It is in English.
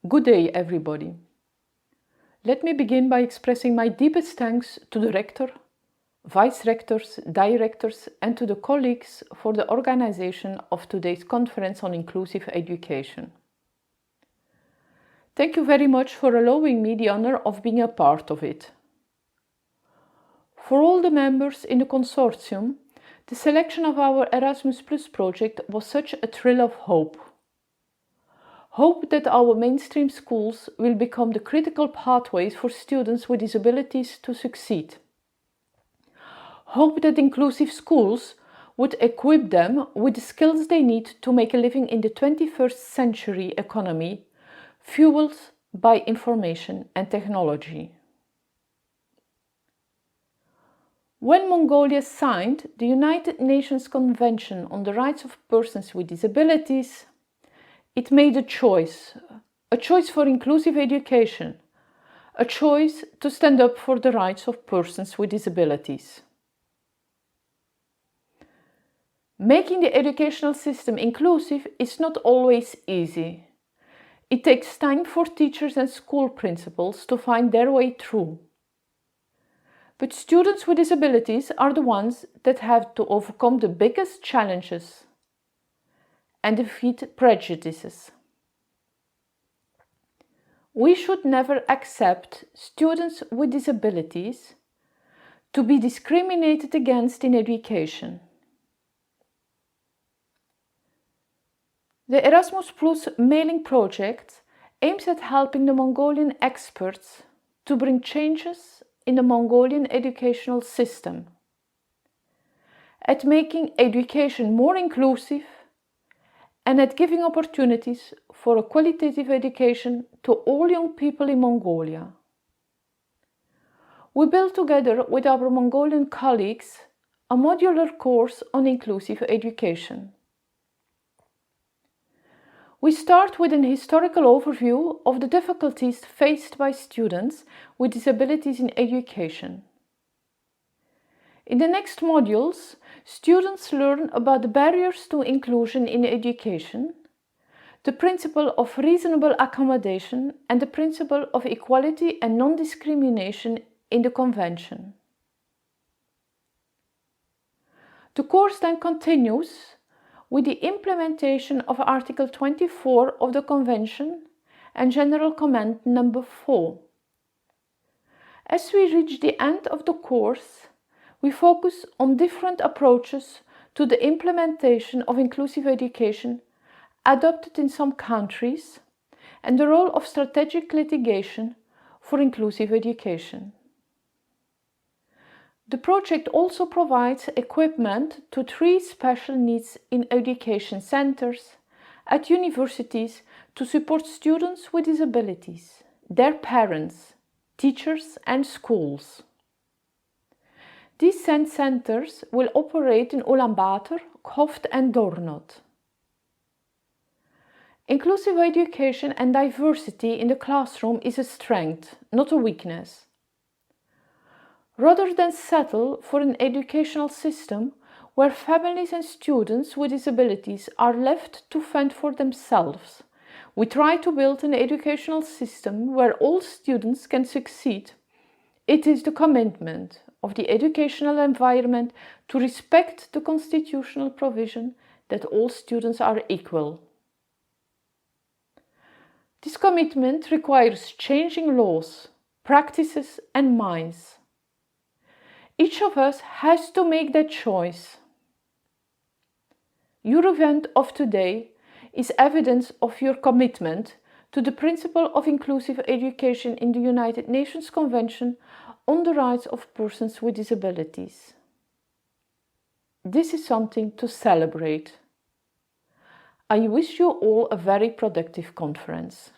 Good day, everybody. Let me begin by expressing my deepest thanks to the Rector, Vice-Rectors, Directors and to the colleagues for the organization of today's conference on inclusive education. Thank you very much for allowing me the honor of being a part of it. For all the members in the consortium, the selection of our Erasmus Plus project was such a thrill of hope. Hope that our mainstream schools will become the critical pathways for students with disabilities to succeed. Hope that inclusive schools would equip them with the skills they need to make a living in the 21st century economy, fueled by information and technology. When Mongolia signed the United Nations Convention on the Rights of Persons with Disabilities, it made a choice for inclusive education, a choice to stand up for the rights of persons with disabilities. Making the educational system inclusive is not always easy. It takes time for teachers and school principals to find their way through. But students with disabilities are the ones that have to overcome the biggest challenges and defeat prejudices. We should never accept students with disabilities to be discriminated against in education. The Erasmus Plus mailing project aims at helping the Mongolian experts to bring changes in the Mongolian educational system, at making education more inclusive and at giving opportunities for a qualitative education to all young people in Mongolia. We built together with our Mongolian colleagues a modular course on inclusive education. We start with an historical overview of the difficulties faced by students with disabilities in education. In the next modules, students learn about the barriers to inclusion in education, the principle of reasonable accommodation and the principle of equality and non-discrimination in the Convention. The course then continues with the implementation of Article 24 of the Convention and General Comment number 4. As we reach the end of the course, we focus on different approaches to the implementation of inclusive education adopted in some countries and the role of strategic litigation for inclusive education. The project also provides equipment to 3 special needs in education centers at universities to support students with disabilities, their parents, teachers and schools. These centers will operate in Ulaanbaatar, Khoft and Dornod. Inclusive education and diversity in the classroom is a strength, not a weakness. Rather than settle for an educational system where families and students with disabilities are left to fend for themselves, we try to build an educational system where all students can succeed. It is the commitment of the educational environment to respect the constitutional provision that all students are equal. This commitment requires changing laws, practices and minds. Each of us has to make that choice. Your event of today is evidence of your commitment to the principle of inclusive education in the United Nations Convention on the Rights of Persons with Disabilities. This is something to celebrate. I wish you all a very productive conference.